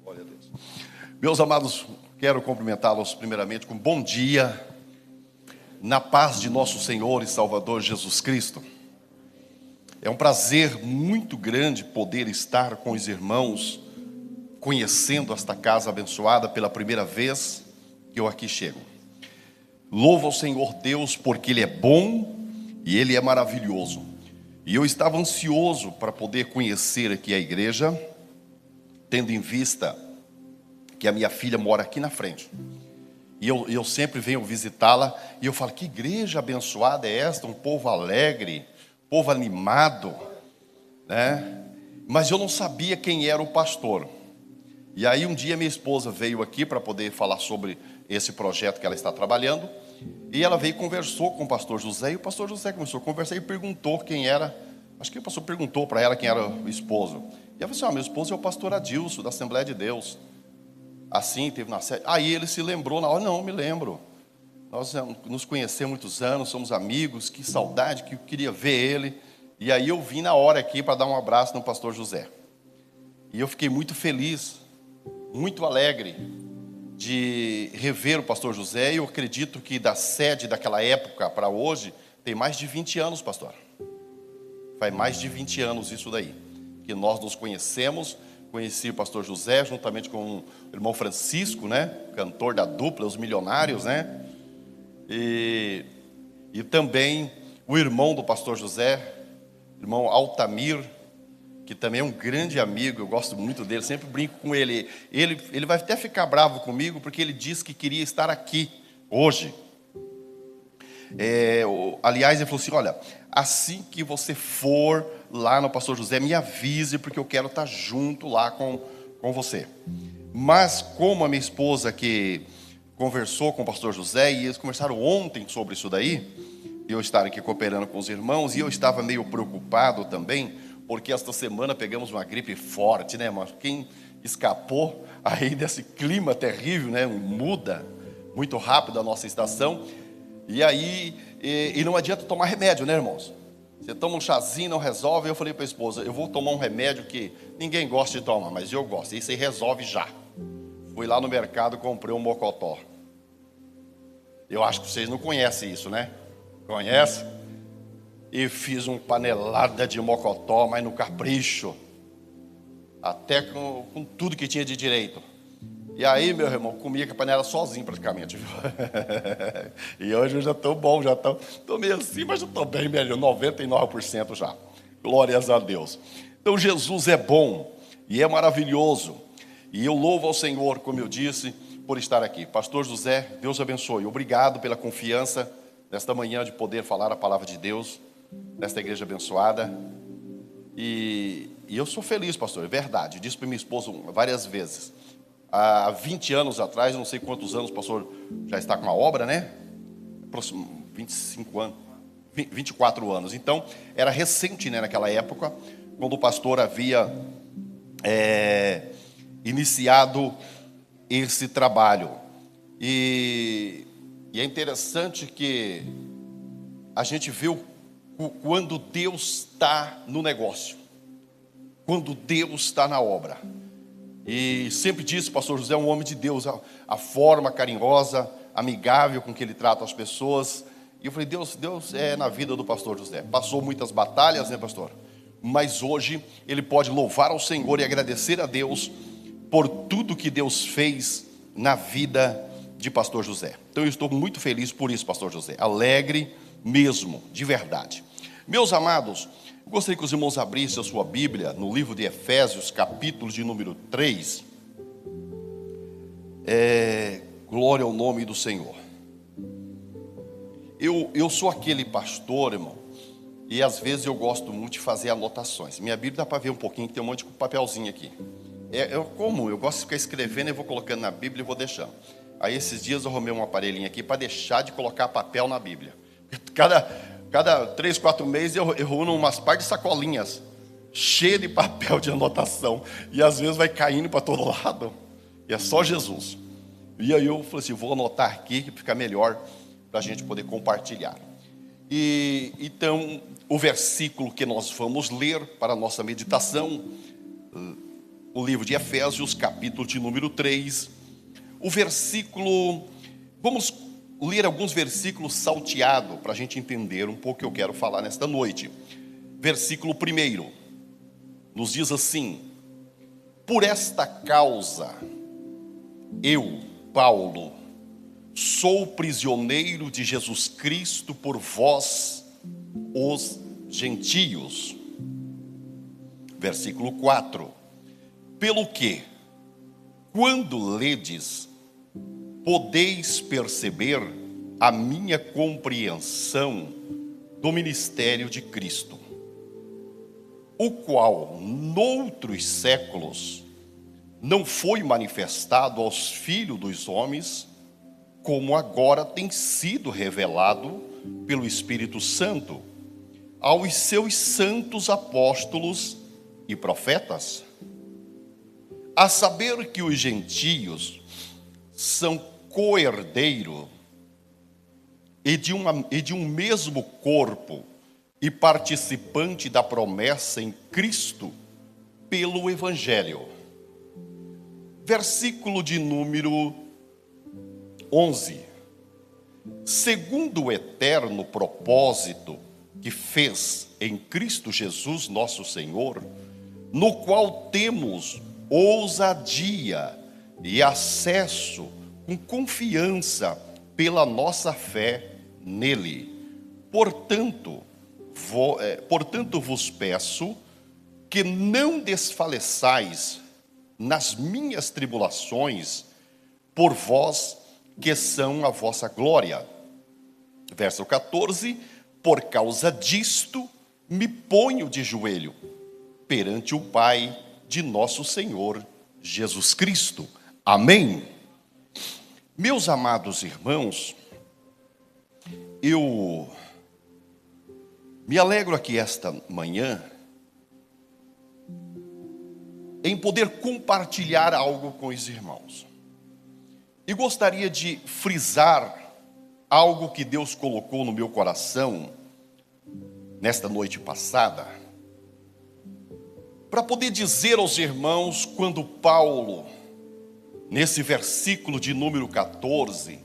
Glória a Deus. Meus amados, quero cumprimentá-los primeiramente com bom dia, na paz de nosso Senhor e Salvador Jesus Cristo. É um prazer muito grande poder estar com os irmãos, conhecendo esta casa abençoada pela primeira vez que eu aqui chego. Louvo ao Senhor Deus porque Ele é bom e Ele é maravilhoso. E eu estava ansioso para poder conhecer aqui a igreja, tendo em vista que a minha filha mora aqui na frente. E eu sempre venho visitá-la e eu falo, que igreja abençoada é esta? Um povo alegre, povo animado, né? Mas eu não sabia quem era o pastor. E aí um dia minha esposa veio aqui para poder falar sobre esse projeto que ela está trabalhando. E ela veio e conversou com o pastor José. E o pastor José começou a conversar e perguntou quem era. Acho que o pastor perguntou para ela quem era o esposo. E ela falou assim, meu esposo é o pastor Adilson, da Assembleia de Deus. Assim, teve na sede. Aí ele se lembrou na hora, não, me lembro. Nós nos conhecemos há muitos anos, somos amigos, que saudade, que eu queria ver ele. E aí eu vim na hora aqui para dar um abraço no pastor José. E eu fiquei muito feliz, muito alegre de rever o pastor José. E eu acredito que da sede daquela época para hoje, tem mais de 20 anos, pastor. Faz mais de 20 anos isso daí, que nós nos conhecemos. Conheci o pastor José, juntamente com o irmão Francisco, né? Cantor da dupla, Os Milionários, né? E também o irmão do pastor José, irmão Altamir, que também é um grande amigo, eu gosto muito dele, sempre brinco com ele. Ele vai até ficar bravo comigo, porque ele disse que queria estar aqui hoje. Aliás, ele falou assim, olha, assim que você for lá no pastor José, me avise, porque eu quero estar junto lá com você. Mas como a minha esposa que conversou com o pastor José, e eles conversaram ontem sobre isso daí, eu estar aqui cooperando com os irmãos, e eu estava meio preocupado também, porque esta semana pegamos uma gripe forte, né, mas quem escapou aí desse clima terrível, né, muda muito rápido a nossa estação. E aí, e não adianta tomar remédio, né, irmãos? Você toma um chazinho, não resolve. Eu falei para a esposa, eu vou tomar um remédio que ninguém gosta de tomar, mas eu gosto. Isso aí resolve já. Fui lá no mercado, comprei um mocotó. Eu acho que vocês não conhecem isso, né? Conhece? E fiz uma panelada de mocotó, mas no capricho. Até com tudo que tinha de direito. E aí, meu irmão, comia com a panela sozinho praticamente. E hoje eu já estou bom, já estou meio assim, mas já estou bem melhor, 99% já. Glórias a Deus. Então Jesus é bom e é maravilhoso. E eu louvo ao Senhor, como eu disse, por estar aqui. Pastor José, Deus abençoe. Obrigado pela confiança nesta manhã de poder falar a palavra de Deus, nesta igreja abençoada. E eu sou feliz, pastor, é verdade. Disse para minha esposa várias vezes. Há 20 anos atrás, não sei quantos anos o pastor já está com a obra, né? 25 anos, 24 anos. Então, era recente, né, naquela época, quando o pastor havia iniciado esse trabalho. E é interessante que a gente vê quando Deus está no negócio, quando Deus está na obra. E sempre disse, o pastor José é um homem de Deus, a forma carinhosa, amigável com que ele trata as pessoas. E eu falei, Deus é na vida do pastor José. Passou muitas batalhas, né, pastor? Mas hoje ele pode louvar ao Senhor e agradecer a Deus por tudo que Deus fez na vida de pastor José. Então eu estou muito feliz por isso, pastor José. Alegre mesmo, de verdade. Meus amados, eu gostaria que os irmãos abrissem a sua Bíblia no livro de Efésios, capítulo de número 3. Glória ao nome do Senhor. Eu sou aquele pastor, irmão, e às vezes eu gosto muito de fazer anotações. Minha Bíblia dá para ver um pouquinho, que tem um monte de papelzinho aqui. Eu gosto de ficar escrevendo, eu vou colocando na Bíblia e vou deixando. Aí esses dias eu arrumei um aparelhinho aqui para deixar de colocar papel na Bíblia. Cada 3, 4 meses eu reúno umas par de sacolinhas cheias de papel de anotação. E às vezes vai caindo para todo lado. E é só Jesus. E aí eu falei assim, vou anotar aqui que fica melhor para a gente poder compartilhar. E então o versículo que nós vamos ler para a nossa meditação o livro de Efésios, capítulo de número 3, o versículo... Vamos ler alguns versículos salteados para a gente entender um pouco o que eu quero falar nesta noite. Versículo 1 nos diz assim: por esta causa, eu, Paulo, sou prisioneiro de Jesus Cristo por vós, os gentios. Versículo 4: pelo que, quando ledes, podeis perceber a minha compreensão do ministério de Cristo, o qual, noutros séculos, não foi manifestado aos filhos dos homens, como agora tem sido revelado pelo Espírito Santo aos seus santos apóstolos e profetas, a saber que os gentios são co-herdeiros e de um mesmo corpo e participante da promessa em Cristo pelo Evangelho. Versículo de número 11: segundo o eterno propósito que fez em Cristo Jesus nosso Senhor, no qual temos ousadia e acesso com confiança pela nossa fé nele. Portanto, vos peço que não desfaleçais nas minhas tribulações, por vós que são a vossa glória. Verso 14: por causa disto me ponho de joelho perante o Pai de nosso Senhor Jesus Cristo. Amém. Meus amados irmãos, eu me alegro aqui esta manhã em poder compartilhar algo com os irmãos. E gostaria de frisar algo que Deus colocou no meu coração nesta noite passada, para poder dizer aos irmãos, quando Paulo, nesse versículo de número 14,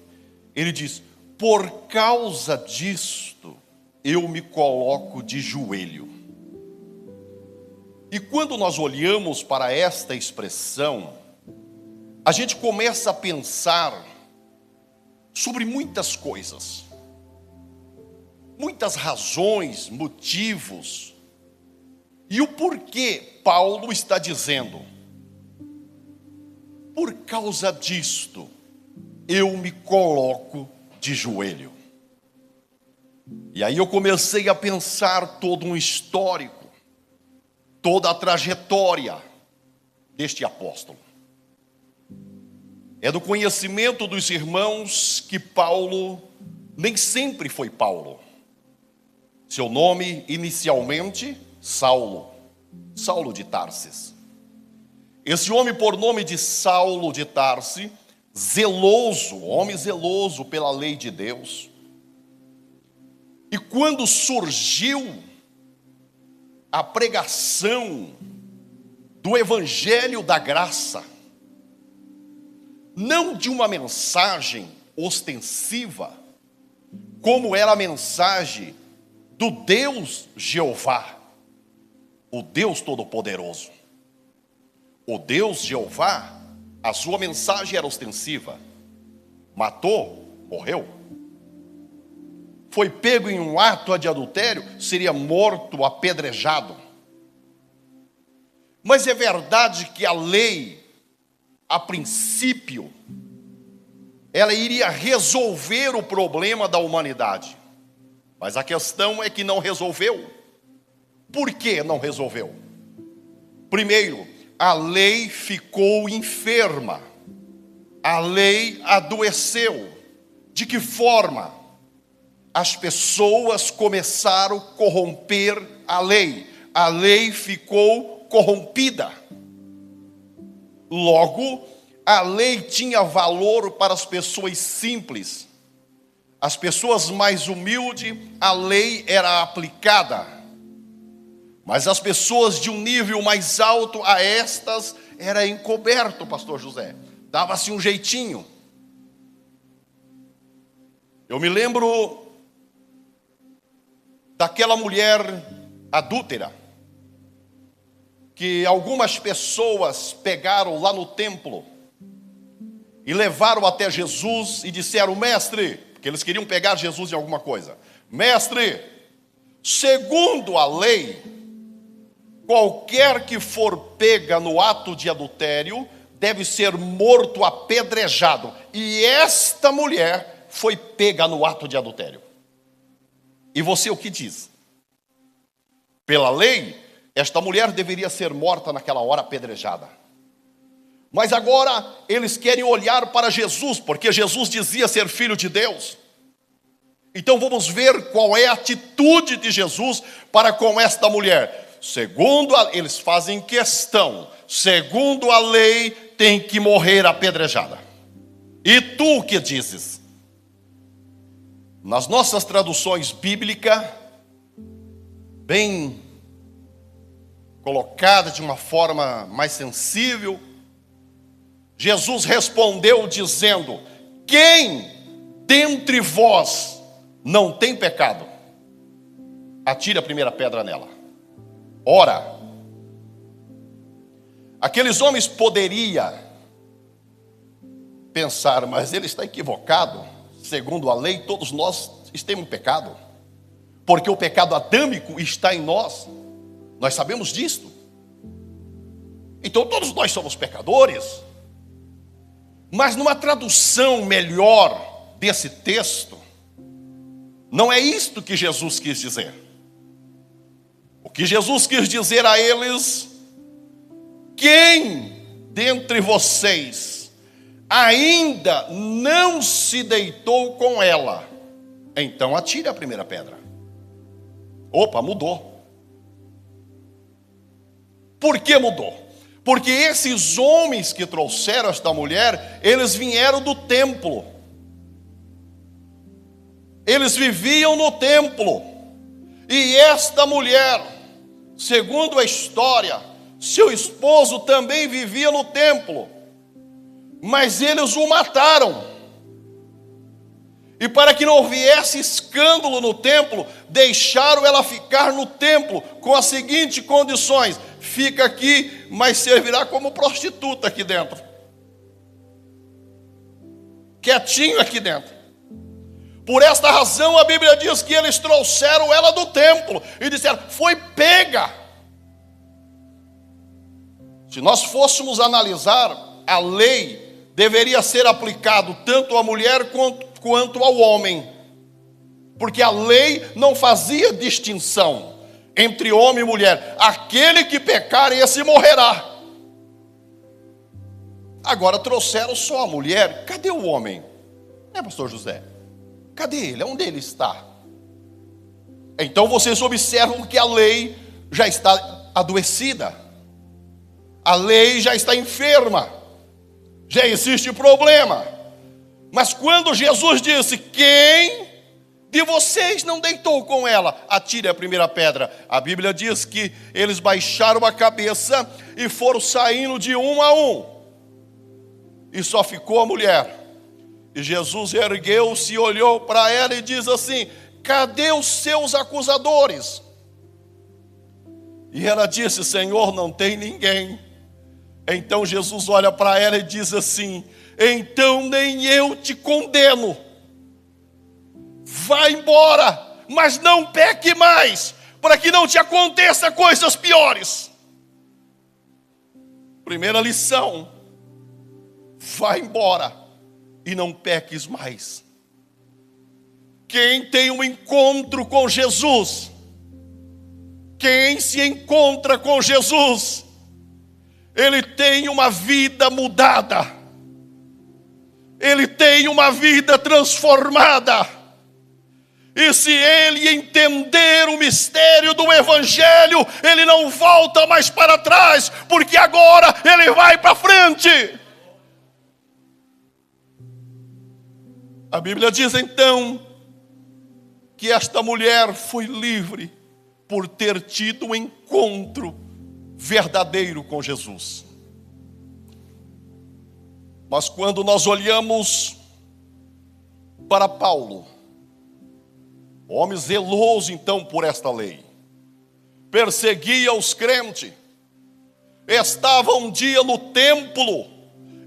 ele diz: por causa disto, eu me coloco de joelho. E quando nós olhamos para esta expressão, a gente começa a pensar sobre muitas coisas, muitas razões, motivos, e o porquê Paulo está dizendo: por causa disto, eu me coloco de joelho. E aí eu comecei a pensar todo um histórico, toda a trajetória deste apóstolo. É do conhecimento dos irmãos que Paulo nem sempre foi Paulo. Seu nome inicialmente, Saulo de Tarsis. Esse homem por nome de Saulo de Tarsis, zeloso, homem zeloso pela lei de Deus. E quando surgiu a pregação do Evangelho da Graça, não de uma mensagem ostensiva, como era a mensagem do Deus Jeová, o Deus Todo-Poderoso. O Deus Jeová, a sua mensagem era ostensiva: matou, morreu. Foi pego em um ato de adultério, seria morto, apedrejado. Mas é verdade que a lei, a princípio, ela iria resolver o problema da humanidade. Mas a questão é que não resolveu. Por que não resolveu? Primeiro, a lei ficou enferma. A lei adoeceu. De que forma? As pessoas começaram a corromper a lei. A lei ficou corrompida. Logo, a lei tinha valor para as pessoas simples. As pessoas mais humildes, a lei era aplicada. Mas as pessoas de um nível mais alto a estas era encoberto, pastor José. Dava-se um jeitinho. Eu me lembro daquela mulher adúltera, que algumas pessoas pegaram lá no templo e levaram até Jesus e disseram: mestre, porque eles queriam pegar Jesus em alguma coisa. Mestre, segundo a lei, qualquer que for pega no ato de adultério deve ser morto apedrejado. E esta mulher foi pega no ato de adultério. E você o que diz? Pela lei, esta mulher deveria ser morta naquela hora apedrejada. Mas agora eles querem olhar para Jesus, porque Jesus dizia ser filho de Deus. Então vamos ver qual é a atitude de Jesus para com esta mulher. Eles fazem questão, segundo a lei, tem que morrer apedrejada. E tu o que dizes? Nas nossas traduções bíblicas, bem colocada de uma forma mais sensível, Jesus respondeu dizendo: quem dentre vós não tem pecado, atire a primeira pedra nela. Ora, aqueles homens poderiam pensar: mas ele está equivocado. Segundo a lei, todos nós temos pecado, porque o pecado adâmico está em nós. Nós sabemos disto. Então todos nós somos pecadores. Mas numa tradução melhor desse texto, não é isto que Jesus quis dizer. O que Jesus quis dizer a eles: quem dentre vocês ainda não se deitou com ela, então atire a primeira pedra. Opa, mudou. Por que mudou? Porque esses homens que trouxeram esta mulher, eles vieram do templo. Eles viviam no templo. E esta mulher, segundo a história, seu esposo também vivia no templo. Mas eles o mataram. E para que não houvesse escândalo no templo, deixaram ela ficar no templo com as seguintes condições: fica aqui, mas servirá como prostituta aqui dentro. Quietinho aqui dentro. Por esta razão a Bíblia diz que eles trouxeram ela do templo e disseram: foi pega. Se nós fôssemos analisar, a lei deveria ser aplicado tanto à mulher quanto ao homem, porque a lei não fazia distinção entre homem e mulher. Aquele que pecar, esse morrerá. Agora trouxeram só a mulher. Cadê o homem? Pastor José? Cadê ele? Onde ele está? Então vocês observam que a lei já está adoecida. A lei já está enferma. Já existe problema. Mas quando Jesus disse: quem de vocês não deitou com ela, atire a primeira pedra, a Bíblia diz que eles baixaram a cabeça e foram saindo de um a um, e só ficou a mulher. E Jesus ergueu-se e olhou para ela e diz assim: cadê os seus acusadores? E ela disse: Senhor, não tem ninguém. Então Jesus olha para ela e diz assim: então nem eu te condeno. Vá embora, mas não peque mais, para que não te aconteça coisas piores. Primeira lição: vá embora e não peques mais. Quem tem um encontro com Jesus, quem se encontra com Jesus, ele tem uma vida mudada, ele tem uma vida transformada. E se ele entender o mistério do Evangelho, ele não volta mais para trás, porque agora ele vai para frente. A Bíblia diz então que esta mulher foi livre por ter tido um encontro verdadeiro com Jesus. Mas quando nós olhamos para Paulo, homem zeloso então por esta lei, perseguia os crentes, estava um dia no templo,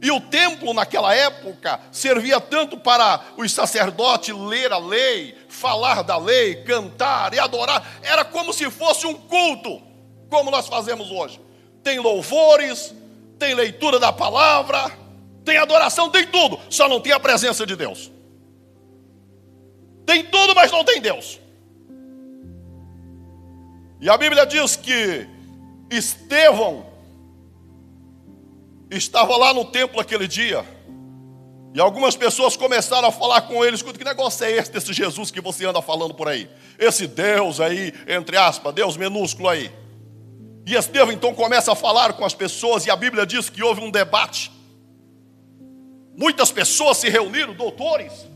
e o templo naquela época servia tanto para os sacerdotes ler a lei, falar da lei, cantar e adorar. Era como se fosse um culto, como nós fazemos hoje. Tem louvores, tem leitura da palavra, tem adoração, tem tudo, só não tem a presença de Deus. Tem tudo, mas não tem Deus. E a Bíblia diz que Estevão estava lá no templo aquele dia, e algumas pessoas começaram a falar com ele: escuta, que negócio é esse Jesus que você anda falando por aí? Esse Deus aí, entre aspas, Deus minúsculo aí. E Estevão então começa a falar com as pessoas, e a Bíblia diz que houve um debate. Muitas pessoas se reuniram, doutores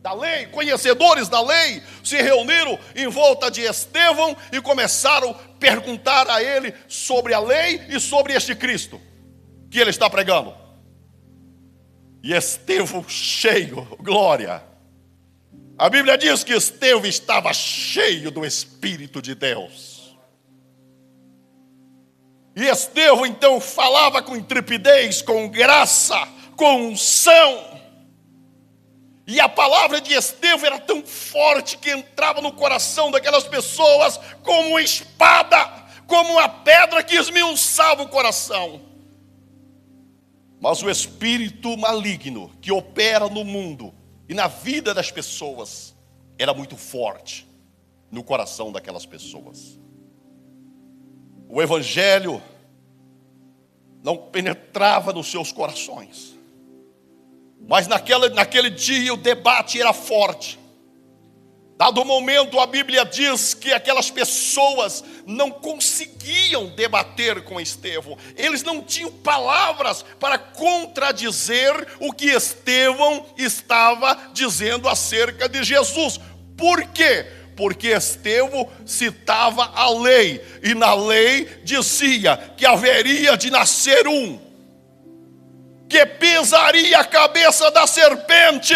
da lei, conhecedores da lei, se reuniram em volta de Estevão e começaram a perguntar a ele sobre a lei e sobre este Cristo que ele está pregando. E Estevão cheio, glória. A Bíblia diz que Estevão estava cheio do Espírito de Deus. E Estevão então falava com intrepidez, com graça, com unção. E a palavra de Estevão era tão forte que entrava no coração daquelas pessoas como uma espada, como uma pedra que esmiuçava o coração. Mas o espírito maligno que opera no mundo e na vida das pessoas era muito forte no coração daquelas pessoas. O evangelho não penetrava nos seus corações. Mas naquele dia o debate era forte. Dado o momento, a Bíblia diz que aquelas pessoas não conseguiam debater com Estevão. Eles não tinham palavras para contradizer o que Estevão estava dizendo acerca de Jesus. Por quê? Porque Estevão citava a lei, e na lei dizia que haveria de nascer um que pisaria a cabeça da serpente,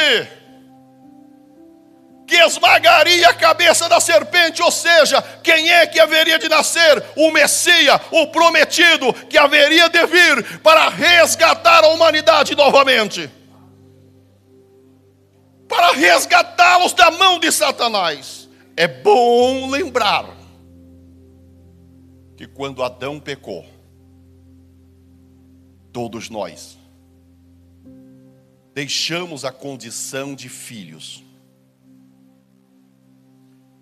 que esmagaria a cabeça da serpente. Ou seja, quem é que haveria de nascer? O Messias, o prometido, que haveria de vir para resgatar a humanidade novamente, para resgatá-los da mão de Satanás. É bom lembrar que quando Adão pecou, todos nós deixamos a condição de filhos.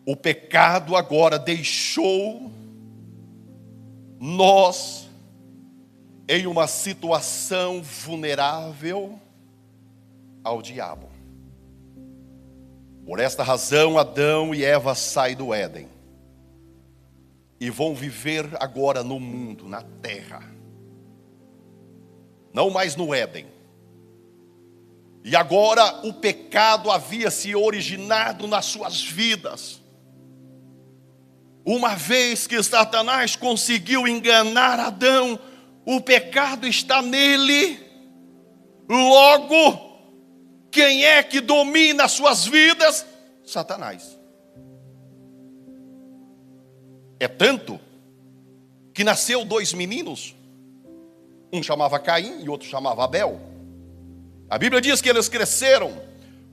O pecado agora deixou nós em uma situação vulnerável ao diabo. Por esta razão, Adão e Eva saem do Éden e vão viver agora no mundo, na terra, não mais no Éden. E agora o pecado havia se originado nas suas vidas. Uma vez que Satanás conseguiu enganar Adão, o pecado está nele. Logo, quem é que domina as suas vidas? Satanás. É tanto que nasceu dois meninos. Um chamava Caim e outro chamava Abel. A Bíblia diz que eles cresceram.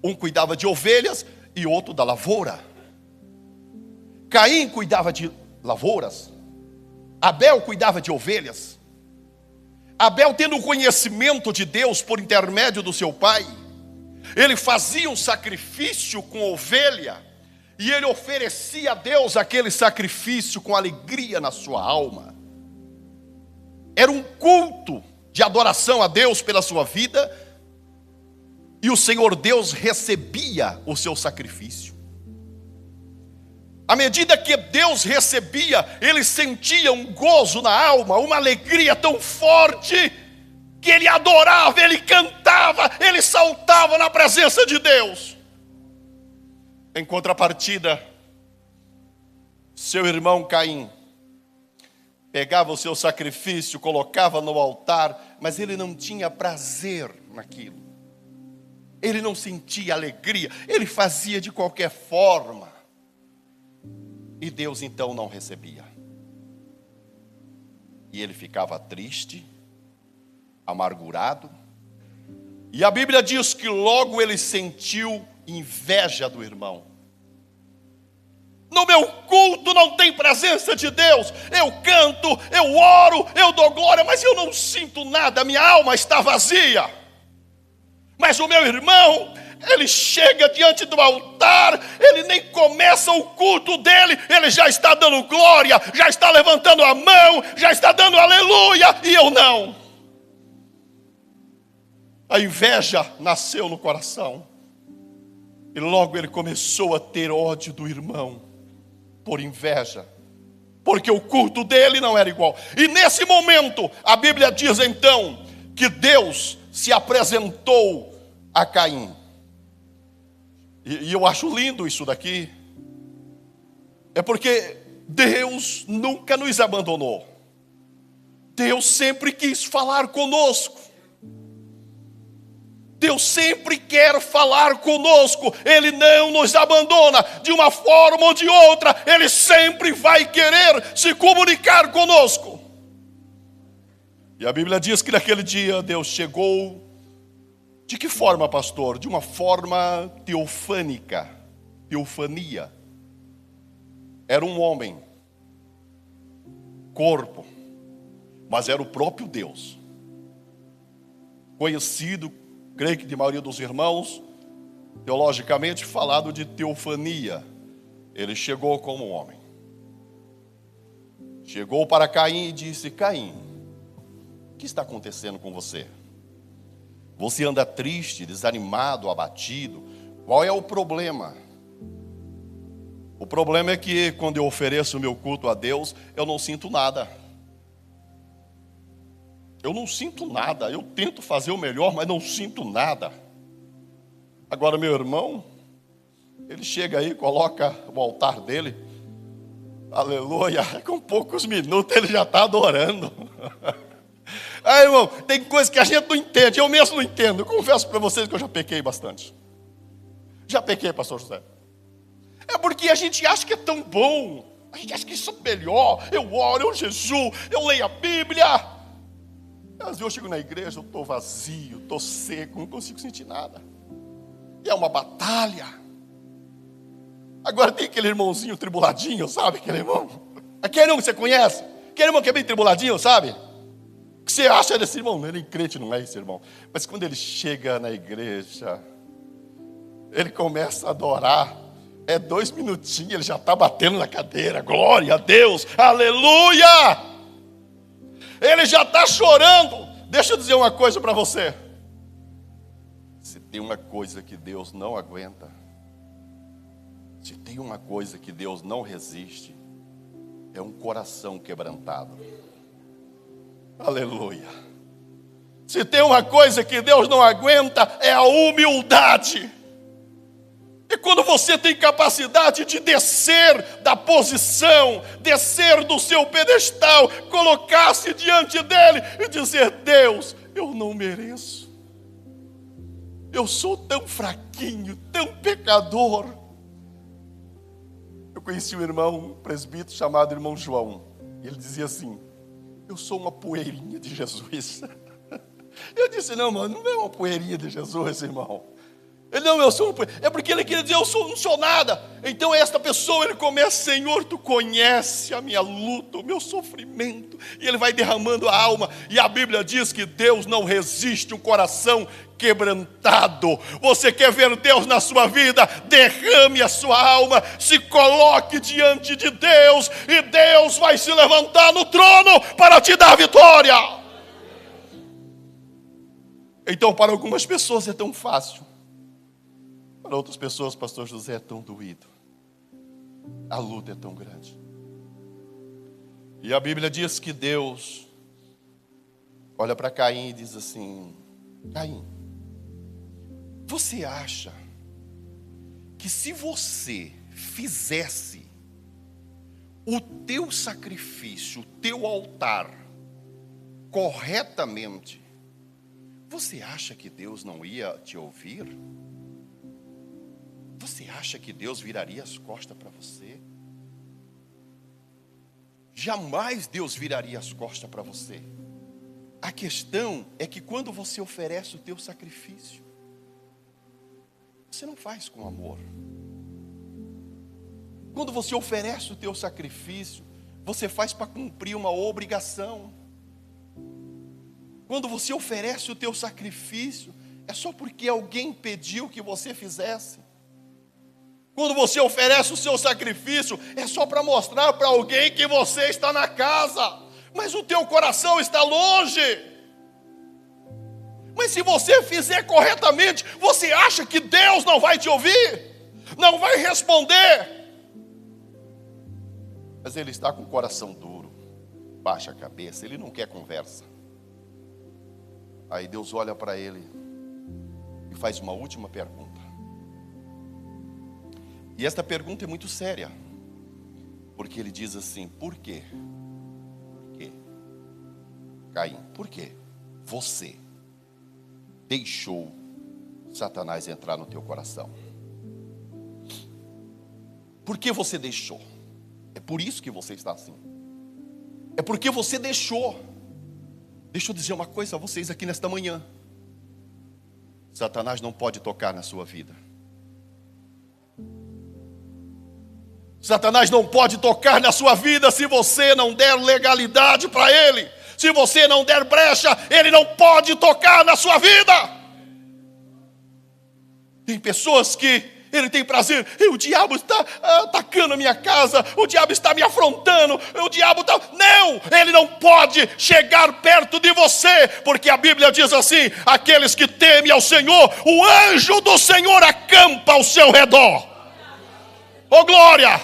Um cuidava de ovelhas e outro da lavoura. Caim cuidava de lavouras, Abel cuidava de ovelhas. Abel, tendo o conhecimento de Deus por intermédio do seu pai, ele fazia um sacrifício com ovelha, e ele oferecia a Deus aquele sacrifício com alegria na sua alma. Era um culto de adoração a Deus pela sua vida, e o Senhor Deus recebia o seu sacrifício. À medida que Deus recebia, ele sentia um gozo na alma, uma alegria tão forte, que ele adorava, ele cantava, ele saltava na presença de Deus. Em contrapartida, Seu irmão Caim pegava o seu sacrifício, colocava no altar, mas ele não tinha prazer naquilo. Ele não sentia alegria, ele fazia de qualquer forma. E Deus então não recebia. E ele ficava triste, amargurado. E a Bíblia diz que logo ele sentiu inveja do irmão. No meu culto não tem presença de Deus. Eu canto, eu oro, eu dou glória, mas eu não sinto nada, minha alma está vazia. Mas o meu irmão, ele chega diante do altar, ele nem começa o culto dele, ele já está dando glória, já está levantando a mão, já está dando aleluia, e eu não. A inveja nasceu no coração. E logo ele começou a ter ódio do irmão, por inveja, porque o culto dele não era igual. E nesse momento, a Bíblia diz então, que Deus se apresentou a Caim. E eu acho lindo isso daqui. É porque Deus nunca nos abandonou. Deus sempre quis falar conosco. Deus sempre quer falar conosco. Ele não nos abandona de uma forma ou de outra. Ele sempre vai querer se comunicar conosco. E a Bíblia diz que naquele dia Deus chegou. De que forma, pastor? De uma forma teofânica. Teofania. Era um homem. Corpo. Mas era o próprio Deus. Conhecido, creio que de maioria dos irmãos, teologicamente falado de teofania. Ele chegou como um homem. Chegou para Caim e disse: Caim, o que está acontecendo com você? Você anda triste, desanimado, abatido. Qual é o problema? O problema é que quando eu ofereço o meu culto a Deus, eu não sinto nada. Eu não sinto nada, eu tento fazer o melhor, mas não sinto nada. Agora meu irmão, ele chega aí, coloca o altar dele, aleluia, com poucos minutos ele já está adorando. Aí irmão, tem coisa que a gente não entende, eu mesmo não entendo. Eu confesso para vocês que eu já pequei bastante. Já pequei, pastor José. É porque a gente acha que é tão bom, a gente acha que isso é melhor. Eu oro, eu jejuo, eu leio a Bíblia. Às vezes eu chego na igreja, eu estou vazio, estou seco, não consigo sentir nada. E é uma batalha. Agora tem aquele irmãozinho tribuladinho, sabe? Aquele irmão. Aquele irmão que você conhece. Aquele irmão que é bem tribuladinho, sabe? O que você acha desse irmão? Ele é crente, não é esse irmão. Mas quando ele chega na igreja, ele começa a adorar. É 2 minutinhos, ele já está batendo na cadeira. Glória a Deus, aleluia! Ele já está chorando. Deixa eu dizer uma coisa para você. Se tem uma coisa que Deus não aguenta, se tem uma coisa que Deus não resiste, é um coração quebrantado. Aleluia. Se tem uma coisa que Deus não aguenta, é a humildade. E quando você tem capacidade de descer da posição, descer do seu pedestal, colocar-se diante dele e dizer: Deus, eu não mereço. Eu sou tão fraquinho, tão pecador. Eu conheci um irmão, um presbítero chamado irmão João. Ele dizia assim: eu sou uma poeirinha de Jesus. Eu disse: não, mano, não é uma poeirinha de Jesus, irmão. Ele: não, eu sou um... É porque ele queria dizer: eu não sou nada. Então esta pessoa, ele começa: Senhor, tu conhece a minha luta, o meu sofrimento. E ele vai derramando a alma. E a Bíblia diz que Deus não resiste um coração quebrantado. Você quer ver Deus na sua vida? Derrame a sua alma, se coloque diante de Deus, e Deus vai se levantar no trono para te dar vitória. Então para algumas pessoas é tão fácil. Para outras pessoas, pastor José, é tão doído. A luta é tão grande. E a Bíblia diz que Deus olha para Caim e diz assim: Caim, você acha que se você fizesse o teu sacrifício, o teu altar, corretamente, você acha que Deus não ia te ouvir? Você acha que Deus viraria as costas para você? Jamais Deus viraria as costas para você. A questão é que quando você oferece o teu sacrifício, você não faz com amor. Quando você oferece o teu sacrifício, você faz para cumprir uma obrigação. Quando você oferece o teu sacrifício, é só porque alguém pediu que você fizesse. Quando você oferece o seu sacrifício, é só para mostrar para alguém que você está na casa, mas o teu coração está longe. Mas se você fizer corretamente, você acha que Deus não vai te ouvir? Não vai responder? Mas ele está com o coração duro, baixa a cabeça, ele não quer conversa. Aí Deus olha para ele e faz uma última pergunta. E esta pergunta é muito séria, porque ele diz assim: por quê? Por quê? Caim, por quê? Você deixou Satanás entrar no teu coração. Por que você deixou? É por isso que você está assim. É porque você deixou. Deixa eu dizer uma coisa a vocês aqui nesta manhã. Satanás não pode tocar na sua vida. Satanás não pode tocar na sua vida se você não der legalidade para ele. Se você não der brecha, ele não pode tocar na sua vida. Tem pessoas que ele tem prazer, e o diabo está atacando a minha casa, o diabo está me afrontando, o diabo está... Não, ele não pode chegar perto de você, porque a Bíblia diz assim: aqueles que temem ao Senhor, o anjo do Senhor acampa ao seu redor. Oh glória!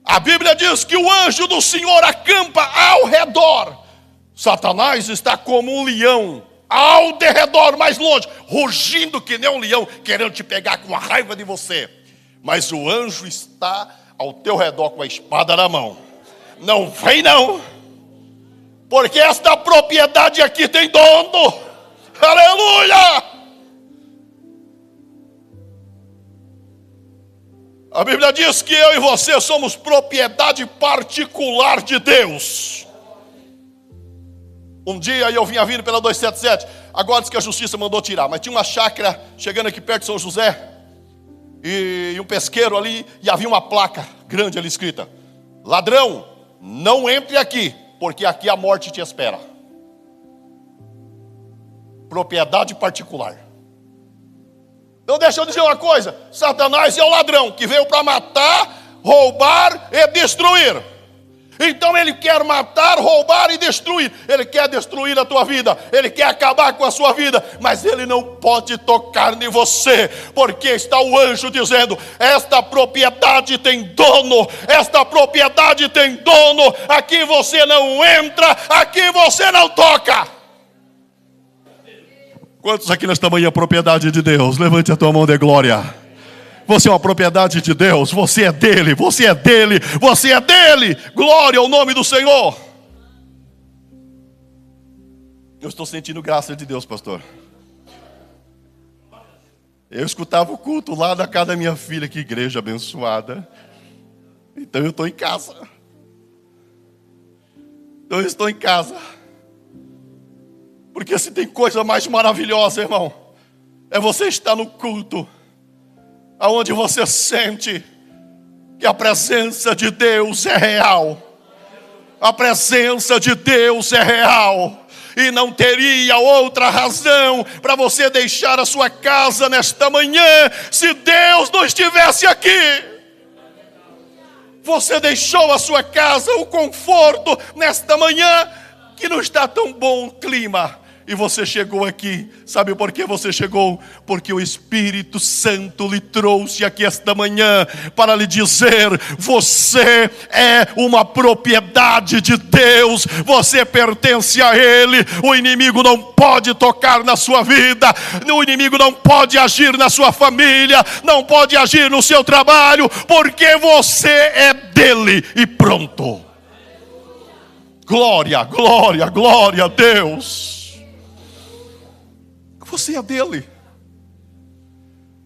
A Bíblia diz que o anjo do Senhor acampa ao redor. Satanás está como um leão, ao derredor, mais longe, rugindo que nem um leão, querendo te pegar com a raiva de você. Mas o anjo está ao teu redor com a espada na mão. Não vem não, porque esta propriedade aqui tem dono. Aleluia! A Bíblia diz que eu e você somos propriedade particular de Deus. Um dia eu vinha vindo pela 277, agora diz que a justiça mandou tirar, mas tinha uma chácara chegando aqui perto de São José, e um pesqueiro ali, e havia uma placa grande ali escrita: ladrão, não entre aqui, porque aqui a morte te espera. Propriedade particular. Então deixa eu dizer uma coisa: Satanás é o ladrão que veio para matar, roubar e destruir. Então ele quer matar, roubar e destruir. Ele quer destruir a tua vida, ele quer acabar com a sua vida, mas ele não pode tocar em você, porque está o anjo dizendo: esta propriedade tem dono, esta propriedade tem dono, aqui você não entra, aqui você não toca. Quantos aqui nesta manhã é propriedade de Deus? Levante a tua mão de glória. Você é uma propriedade de Deus, você é dele, você é dele, você é dele. Glória ao nome do Senhor. Eu estou sentindo graça de Deus, pastor. Eu escutava o culto lá da casa da minha filha, que igreja abençoada. Então eu estou em casa. Eu estou em casa. Porque se tem coisa mais maravilhosa, irmão, é você estar no culto, aonde você sente que a presença de Deus é real. A presença de Deus é real. E não teria outra razão para você deixar a sua casa nesta manhã, se Deus não estivesse aqui. Você deixou a sua casa, o conforto, nesta manhã, que não está tão bom o clima. E você chegou aqui, sabe por que você chegou? Porque o Espírito Santo lhe trouxe aqui esta manhã para lhe dizer: você é uma propriedade de Deus, você pertence a Ele. O inimigo não pode tocar na sua vida, o inimigo não pode agir na sua família, não pode agir no seu trabalho, porque você é dele e pronto. Glória, glória, glória a Deus. Você é dele.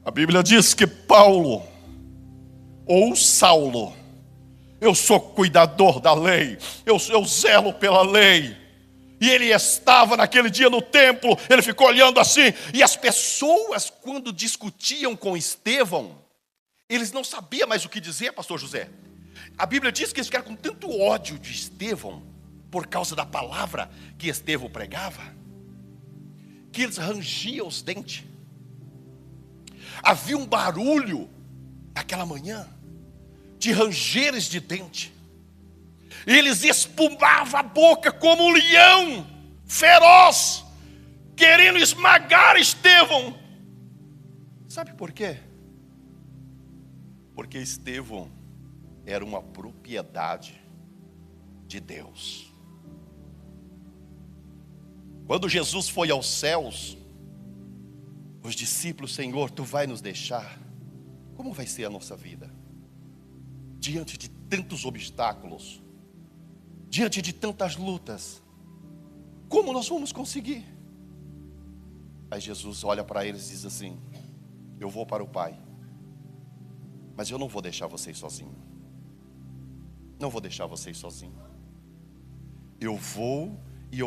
A Bíblia diz que Paulo, ou Saulo, eu sou cuidador da lei, eu zelo pela lei. E ele estava naquele dia no templo, ele ficou olhando assim, e as pessoas, quando discutiam com Estevão, eles não sabiam mais o que dizer, pastor José. A Bíblia diz que eles ficaram com tanto ódio de Estevão, por causa da palavra que Estevão pregava, que eles rangiam os dentes. Havia um barulho naquela manhã de rangeres de dente. Eles espumavam a boca como um leão feroz, querendo esmagar Estevão. Sabe por quê? Porque Estevão era uma propriedade de Deus. Quando Jesus foi aos céus, os discípulos: Senhor, tu vai nos deixar? Como vai ser a nossa vida? Diante de tantos obstáculos, diante de tantas lutas, como nós vamos conseguir? Aí Jesus olha para eles e diz assim: eu vou para o Pai, mas eu não vou deixar vocês sozinhos. Não vou deixar vocês sozinhos. Eu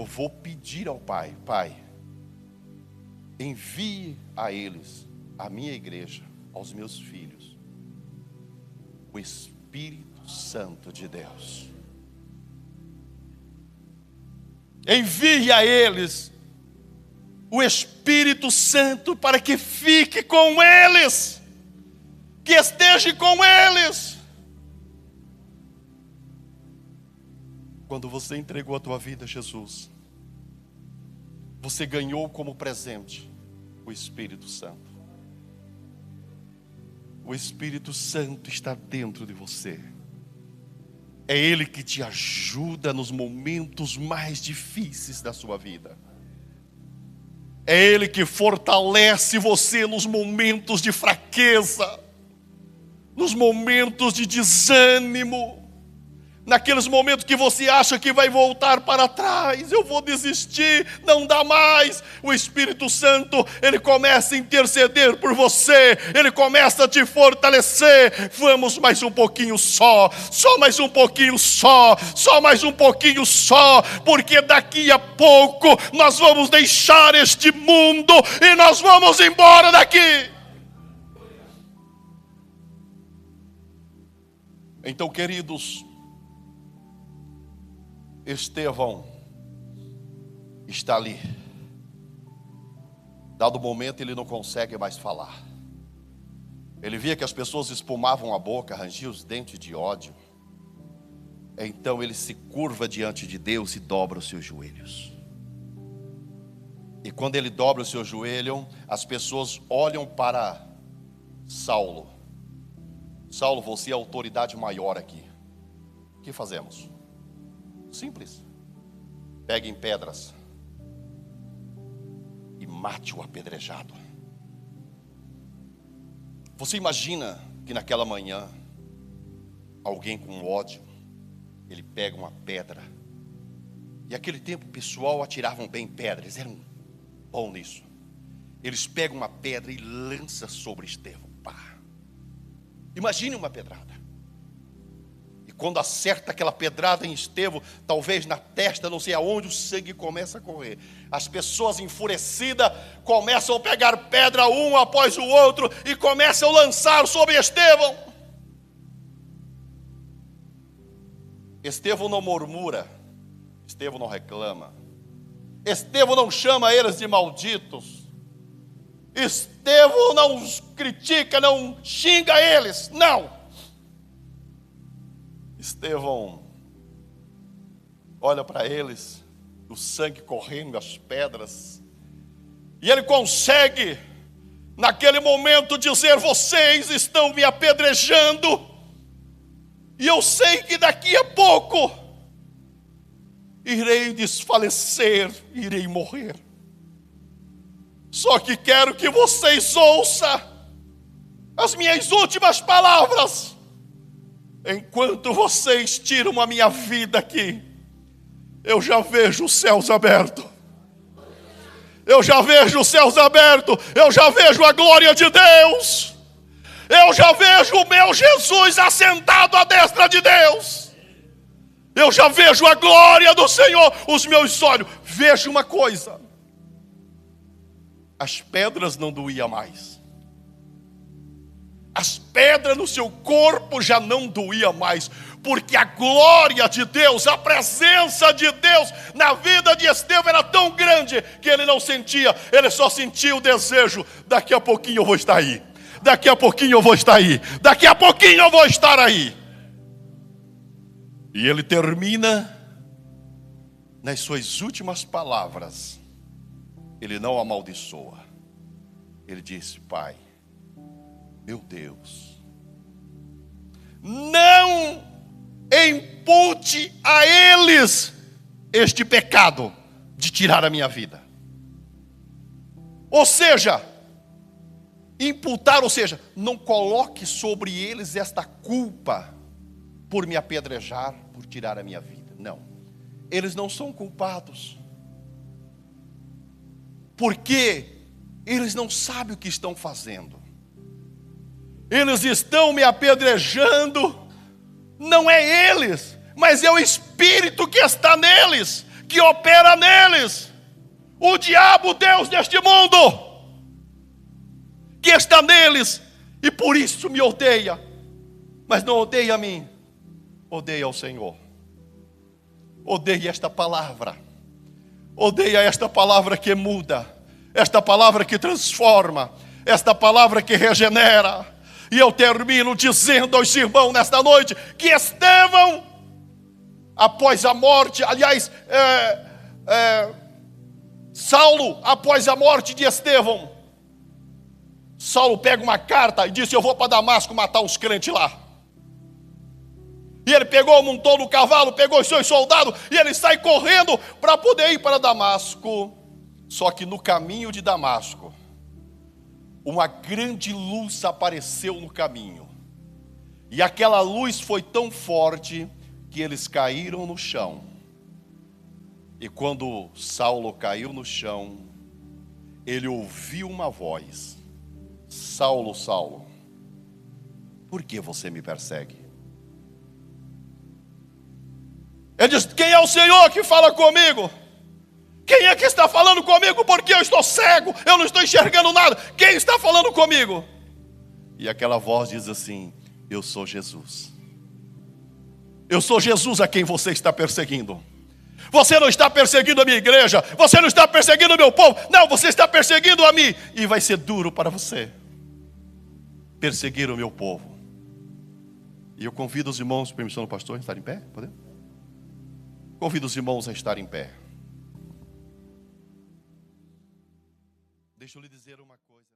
vou pedir ao Pai: Pai, envie a eles, a minha igreja, aos meus filhos, o Espírito Santo de Deus. Envie a eles o Espírito Santo para que fique com eles, que esteja com eles. Quando você entregou a tua vida a Jesus, você ganhou como presente o Espírito Santo. O Espírito Santo está dentro de você. É Ele que te ajuda nos momentos mais difíceis da sua vida. É Ele que fortalece você nos momentos de fraqueza, nos momentos de desânimo, naqueles momentos que você acha que vai voltar para trás. Eu vou desistir, não dá mais. O Espírito Santo, Ele começa a interceder por você, Ele começa a te fortalecer. Vamos mais um pouquinho só mais um pouquinho só mais um pouquinho só, porque daqui a pouco nós vamos deixar este mundo e nós vamos embora daqui. Então, queridos, Estevão está ali. Dado momento ele não consegue mais falar. Ele via que as pessoas espumavam a boca, rangiam os dentes de ódio. Então ele se curva diante de Deus e dobra os seus joelhos. E quando ele dobra o seu joelho, as pessoas olham para Saulo. Saulo, você é a autoridade maior aqui. O que fazemos? Simples. Peguem pedras e mate-o apedrejado. Você imagina que naquela manhã, alguém com ódio, ele pega uma pedra. E naquele tempo o pessoal atiravam bem pedras, eles eram bons nisso. Eles pegam uma pedra e lançam sobre Estevão. Pá. Imagine uma pedrada. Quando acerta aquela pedrada em Estevão, talvez na testa, não sei aonde, o sangue começa a correr. As pessoas enfurecidas começam a pegar pedra um após o outro e começam a lançar sobre Estevão. Estevão não murmura, Estevão não reclama, Estevão não chama eles de malditos, Estevão não os critica, não xinga eles, não. Estevão olha para eles o sangue correndo, as pedras. E ele consegue, naquele momento, dizer: vocês estão me apedrejando, e eu sei que daqui a pouco irei desfalecer, irei morrer. Só que quero que vocês ouçam as minhas últimas palavras. Enquanto vocês tiram a minha vida aqui, eu já vejo os céus abertos. Eu já vejo os céus abertos. Eu já vejo a glória de Deus. Eu já vejo o meu Jesus assentado à destra de Deus. Eu já vejo a glória do Senhor. Os meus olhos. Vejo uma coisa. As pedras não doíam mais. As pedras no seu corpo já não doíam mais. Porque a glória de Deus, a presença de Deus na vida de Estevão era tão grande que ele não sentia, ele só sentia o desejo: daqui a pouquinho eu vou estar aí, daqui a pouquinho eu vou estar aí, daqui a pouquinho eu vou estar aí. E ele termina nas suas últimas palavras. Ele não amaldiçoa. Ele disse: Pai, meu Deus, não impute a eles este pecado de tirar a minha vida. Ou seja, imputar, ou seja, não coloque sobre eles esta culpa por me apedrejar, por tirar a minha vida. Não, eles não são culpados, porque eles não sabem o que estão fazendo. Eles estão me apedrejando. Não é eles, mas é o Espírito que está neles, que opera neles. O diabo, Deus deste mundo, que está neles, e por isso me odeia. Mas não odeia a mim, odeia ao Senhor. Odeia esta palavra. Odeia esta palavra que muda, esta palavra que transforma, esta palavra que regenera. E eu termino dizendo aos irmãos nesta noite que Estevão, após a morte, aliás, Saulo, após a morte de Estevão, Saulo pega uma carta e disse: eu vou para Damasco matar os crentes lá. E ele pegou, montou no cavalo, pegou os seus soldados e ele sai correndo para poder ir para Damasco. Só que no caminho de Damasco, uma grande luz apareceu no caminho. E aquela luz foi tão forte que eles caíram no chão. E quando Saulo caiu no chão, ele ouviu uma voz: Saulo, Saulo, por que você me persegue? Ele disse: quem é o Senhor que fala comigo? Quem é que está falando comigo? Porque eu estou cego, eu não estou enxergando nada. Quem está falando comigo? E aquela voz diz assim: eu sou Jesus. Eu sou Jesus a quem você está perseguindo. Você não está perseguindo a minha igreja, você não está perseguindo o meu povo. Não, você está perseguindo a mim. E vai ser duro para você perseguir o meu povo. E eu convido os irmãos, permissão do pastor, a estar em pé? Podemos? Convido os irmãos a estar em pé. Deixa eu lhe dizer uma coisa.